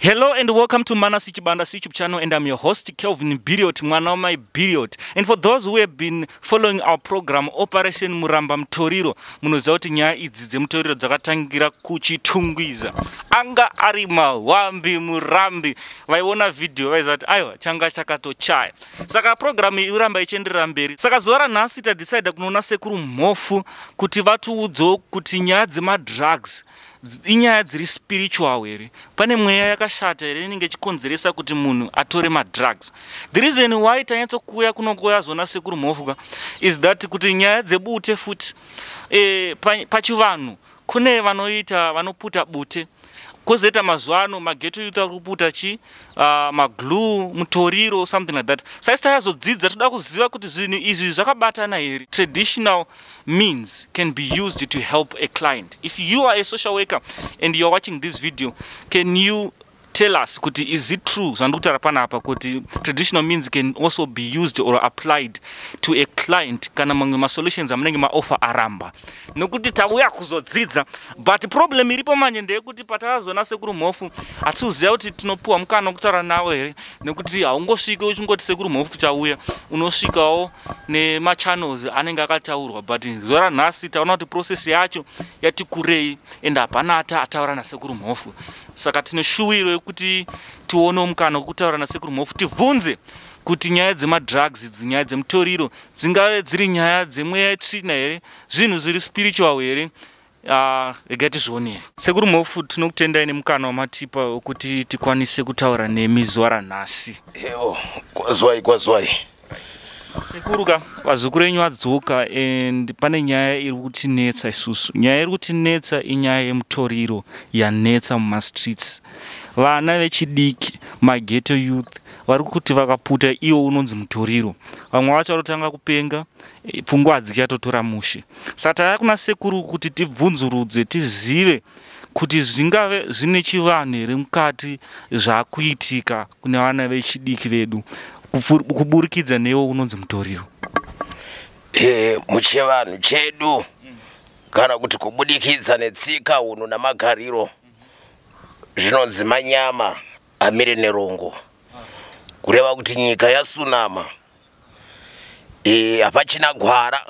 Hello and welcome to Manasi Chibanda's YouTube channel, and I'm your host Kelvin Biriot, Mwanamai Biriot. And for those who have been following our program Operation Muramba Mutoriro, munoziva kuti nyaya idzi dzemutoriro dzakatangira kuchitungwiza. Anga arima wambi murambi vaiona video vaiziva kuti aiwa changa chakatochaya. Saka program iyi iramba ichienderera mberi. Saka zuva ranhasi tadecida kunoona Sekuru Mhofu kuti vatiudzewo kuti nyaya dzemadrugs inyaya dziri spiritual here. Pane mweya yakashata here inenge ichikonzeresa kuti munhu atore madrugs. The reason why tanyatsokuya kunokuya zona Sekuru Mhofu is that kuti nyaya dzebute futi pachivanhu kune vanoputa bute. Kozoita mazuva ano mageto youth akuputa maglue, mutoriro, something like that. Sasa tayazodzidza toda kuziva kuti zvinhu izvi zvakabatana here. Traditional means can be used to help a client. If you are a social worker and you are watching this video, can you tell us kuti is it true zvandikutaura panapa kuti traditional means can also be used or applied to a client kana mamwe masolutions amunenge maoffer aramba? Nokuti tauya kuzodzidza, but problem iripo manje ndeyekuti patazona Sekuru Mhofu atiuziva kuti tinopuwa mukana wekutaura nawo here, nekuti haungosvike uchingoti Sekuru Mhofu chauya, unosvikawo nemachannels anenge akataurwa. But zuva ranhasi taona kuti process yacho yati kurei and hapana ataura naSekuru Mhofu. Saka tinoshuwirwa kuti tione mukana wekutaura naSekuru Mhofu tibvunze kuti nyaya dzemadrugs idzi, nyaya dzemutoriro dzingave dziri nyaya dzemweya tsvina here, zvinhu zviri spiritual here. Regai tizvionere. Sekuru Mhofu, tinokutendai nemukana wamatipa wekuti tikwanise kutaura nemi zuva ranhasi. Kwazwai. Sekuru vazukuru venyu vadzoka and pane nyaya iri kutinetsa isusu. Nyaya iri kutinetsa inyaya yemutoriro yanetsa mumastreets. Vana vechidiki, maghetto youth vari kuti vakaputa iwo unonzi mutoriro. Vamwe vacho varotanga kupenga, pfungwa hadzicatotora mushe. Saka tauya kuna Sekuru kuti tibvunzurudze, tizive kuti zvingave zvine chivanhu here mukati zvakuitika kune vana vechidiki vedu kuburikidza newo unonzi mutoriro. Muchivanhu chedu kana kuti kubudikidza netsika, unhu namagariro zvinonzi manyama amire nerongo, kureva kuti nyika yasunama. Hapachina gwara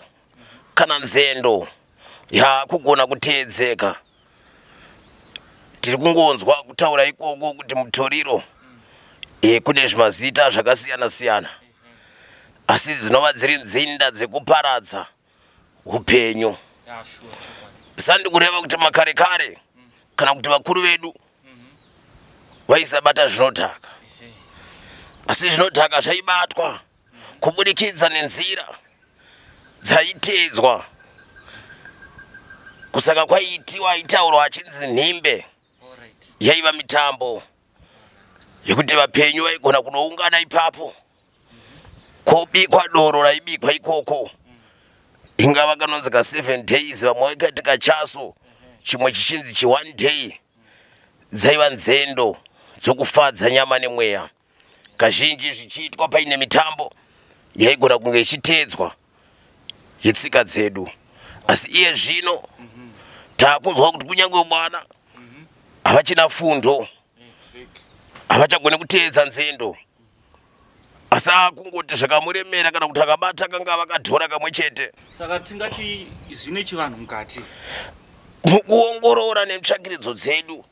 kana nzendo yakugona kuteedzeka. Tiri kungonzwa kutaura ikoko kuti mutoriro kune zvimazita zvakasiyana-siyana, asi dzinova dziri nzinda dzekuparadza upenyu. Sandikureva kuti makare kana kuti vakuru vedu vaisabata zvinodhaka, asi zvinodhaka zvaibatwa kubudikidza nenzira dzaiteedzwa. Kusaka kwaitaurwa achinzi nhimbe yaiva mitambo yekuti vapenyu vaigona kunoungana ipapo, kobikwa doro raibikwa ikoko, ingava kanonzi ka 7 days, vamwe vaikati kachaso, chimwe chichinzi chi1 day. Dzaiva nzendo dzokufadza nyama nemweya, kazhinji zvichiitwa paine mitambo yaigona kunge ichiteedzwa yetsika dzedu. Asi iye zvino taakunzwa kuti kunyange mwana havachina fundo, havachagone kuteedza nzendo, asi akungoti zvakamuremera kana kuti akabata kanga vakadhora kamwe chete. Saka tingati zvine chivanhu mukati mukuongorora nemitsvakiridzo dzedu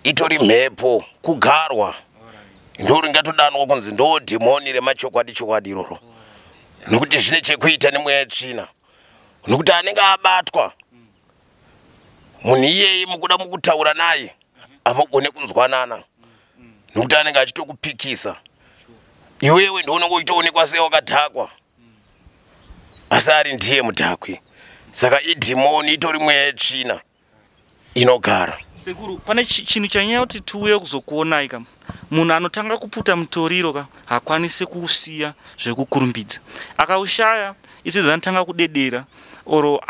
itori mhepo kugarwa ndoringatodanwa kunzi ndo dhimoni remachokwadi iroro, nokuti zvine chekuita nemweya yetsvina, nokuti anenge abatwa munhu iyeye mukuda mukutaura naye amugone kunzwanana, nokuti anenge achitokupikisa. Iwewe ndounenge uchitoonekwa sewakadhakwa, asi ari ndiye mudhakwi. Saka idhimoni itori mweya yetsvina inogara. Sekuru, pane chinhu chanyanya kuti tiuye kuzokuonai munhu anotanga kuputa mutoriro hakwanisi kuusiya zvekukurumbidza. Akaushaya isidza anotanga kudedera, oro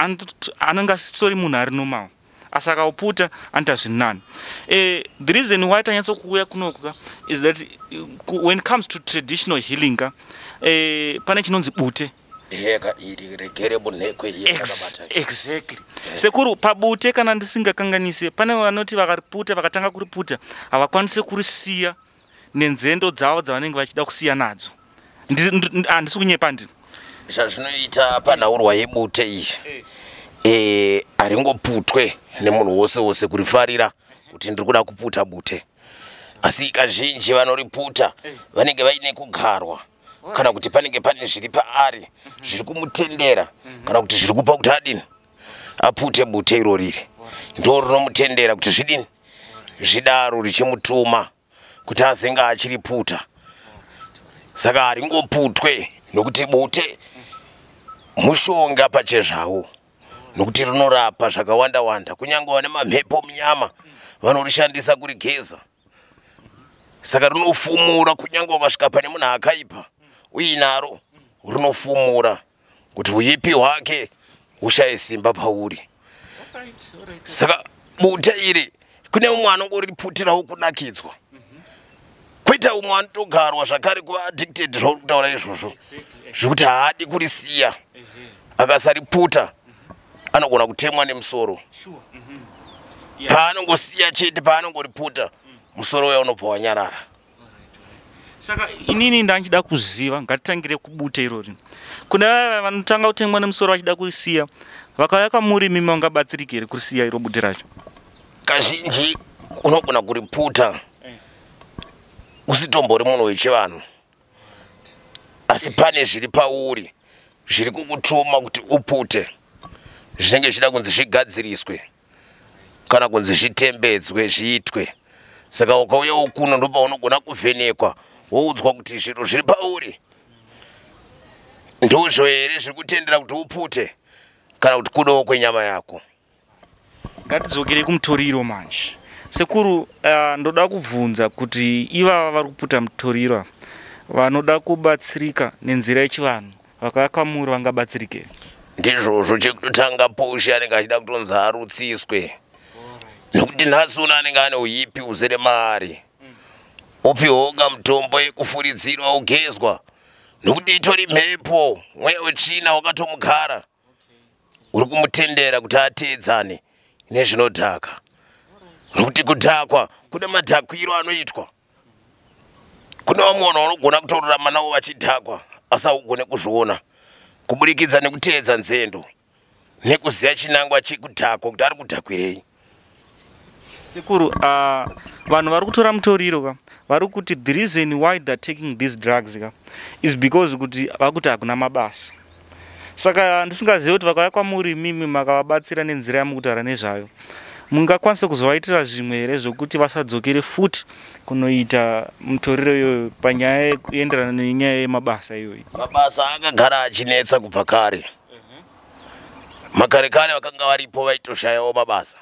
anenge asitori munhu ari normal, asi akauputa anota zvinani. The reason why tanyatsokuuya kunoku is that when it comes to traditional healing pane chinonzi bute. Heka iri regere munhekwe yakabata. Exactly. Sekuru pabute kana ndisingakanganise pane vanoti vakariputa vakatanga kuriputa havakwanise kurisiya nenzendo dzavo dzavanenge vachida kusiya nadzo. Handisi kunyepa ndini. Zvazvinoita panhaurwa yebute iyi. Haringoputwe nemunhu wose wose kurifarira kuti ndiri kuda kuputa bute. Asi kazhinji vanoriputa vanenge vaine kugarwa. Kana kuti panenge pane zviri paari zviri kumutendera kana kuti zviri kupa kuti adini apute bute iro riri ndo rinomutendera kuti zvidini zvidaro richimutuma kuti azenge achiriputa. Saka haringoputwe nokuti bute mushonga pachezvawo nokuti rinorapa zvakawanda wanda kunyange vane mamhepo munyama vanorishandisa kurigeza. Saka rinofumura kunyange ukasvika pane munhu akaipa uinaro rinofumura kuti uipi hwake ushaye simba pauri. Saka bute iri kune umwe anongoriputirawo kunakidzwa kwete umwe anotogarwa zvakare kuva addicted zvauri kutaura izvozvo zvekuti haadi kurisiya. Akasariputa anogona kutemwa nemusoro. Paanongosiya chete paanongoriputa musoro uya unobva wanyarara. Saka inini ndanchida kuziva ngatitangire kubute irori. Kuna vaya vanotanga kutemwa nemusoro vachida kurisiya vakauya kamuri mimi vangabatsirike here kurisiya iro bute racho? Kazhinji unogona kuriputa usitombori munhu wechivanhu asi pane zviri pauri zviri kukutuma kuti upute zvinenge zvida kunzi zvigadziriswe kana kunzi zvitembedzwe zviitwe. Saka ukauya ukuno ndo paunogona kuvhenekwa woudzwa kuti zviro zviri pauri ndozvo here zviri kutendera kuti upute kana kuti kudawo kwenyama yako. Ngatidzokere kumutoriro manje. Sekuru, ndoda kubvunza kuti ivava vari kuputa mutoriro vanoda kubatsirika nenzira yechivanhu vakauya kamuri vangabatsirike? Ndizvozvo chekutotanga poshe anenge achida kutonzi arutsiswe nokuti nhasi uno anenge ane uipi uzere mari upiwoga mutombo yekufuridzirwa ugezwa nokuti itori mhepo mweya wetsvina wakatomugara uri kumutendera kuti ateedzane nezvinodhaka. Nokuti kudhakwa kune madhakwiro anoitwa. Kune vamwe vanhu vanogona kutorarama navo vachidhakwa asi haugone kuzviona kuburikidza nekuteedza nzendo nekuziva chinangwa chekudhakwa kuti ari kudhakwirei. Sekuru, vanhu vari kutora mutoriro vari kuti the reason why they're taking these drugs is because kuti vakuti hakuna mabasa. Saka ndisingazivi kuti vakauya kwamuri mimi makavabatsira nenzira yamukutaura nezvayo mungakwanisa kuzovaitira zvimwe here zvokuti vasadzokere futi kunoita mutoriro iyoyo panyaya yekuenderana nenyaya yemabasa iyoyi? Mabasa akagara achinetsa kubva kare. Makare kare vakanga varipo vaitoshayawo mabasa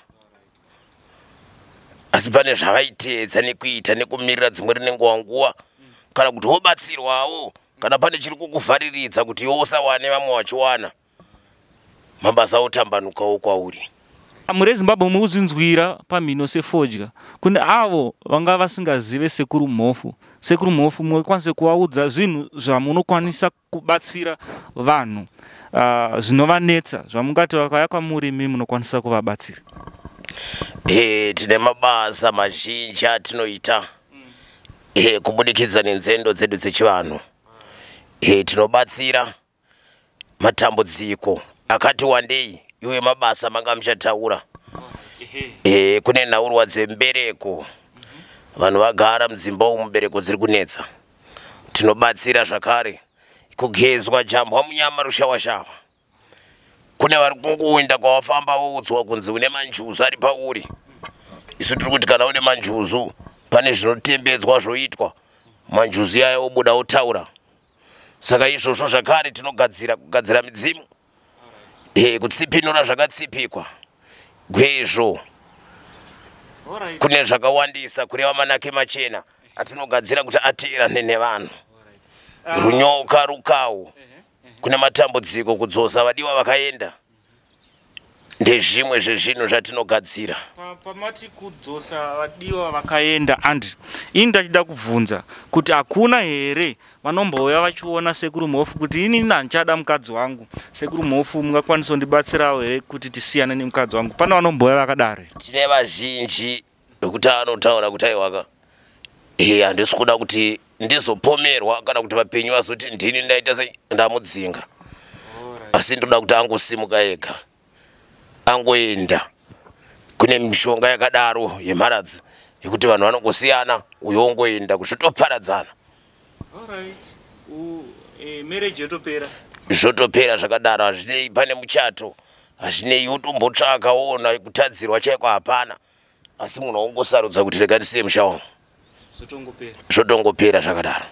asi pane zvavaiteedza nekuita nekumirira dzimwe rinenguva nguva kana kuti wobatsirwawo kana pane chiri kukuvhariridza kuti usawane vamwe vachiwana mabasa otambanukawo kwauri. Muri eZimbabwe mukuzvinzwira pamhino sefodya kune avo vanga vasingazive Sekuru Mhofu. Sekuru Mhofu mukwanise kuvaudza zvinhu zvamunokwanisa kubatsira vanhu zvinovanetsa zvamungati vakauya kwamuri imi munokwanisa kuvabatsira? Tine mabasa mazhinji atinoita kubudikidza nenzendo dzedu dzechivanhu. Tinobatsira matambudziko akati wandei iwe mabasa manga muchataura. Kune nhaurwa dzembereko vanhu vagara mudzimba umu mbereko dziri kunetsa tinobatsira zvakare kugezwa jambwa munyama rushawashawa. Kune vari kungoenda kwawafamba woudzwa kunzi une manjuzu ari pauri. Isu tiri kuti kana une manjuzu pane zvinotembedzwa zvoitwa manjuzu aya obuda otaura. Saka izvozvo zvakare tinogadzira midzimu kutsipinura zvakatsipikwa gwezvo. Kune zvakawandisa kureva manake machena atinogadzira kuti ateerane nevanhu. Runyoka rukawu kune matambudziko kudzosa vadiwa vakaenda. ndezvimwe zvezvinhu zvatinogadzira. Pamati kudzosa vadiwa vakaenda andi ini ndachida kubvunza kuti hakuna here vanombouya vachiona Sekuru Mhofu kuti ini ndichada mukadzi wangu, Sekuru Mhofu mungakwanisa kundibatsirawo here kuti tisiyane nemukadzi wangu? Pana vanombouya vakadaro here? Tine vazhinji vekuti anotaura kuti aiwaka handisi kuda kuti ndizopomerwa kana kuti vapenyu vazoti ndini ndaita ndamudzinga, asi ndoda kuti angosimuka ega angoenda. Kune mishonga yakadaro yemharadzi yekuti vanhu vanongosiyana uyo ongoenda kuchitoparadzana. Marriage yotopera zvotopera zvakadaro, hazvinei pane muchato, hazvinei utombotsvaka woona kutadzirwa chaiko hapana, asi munhu ongosarudza kuti rega ndisiye musha wangu, zvotongopera zvakadaro.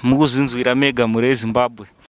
Mukuzinzwira mega muri eZimbabwe.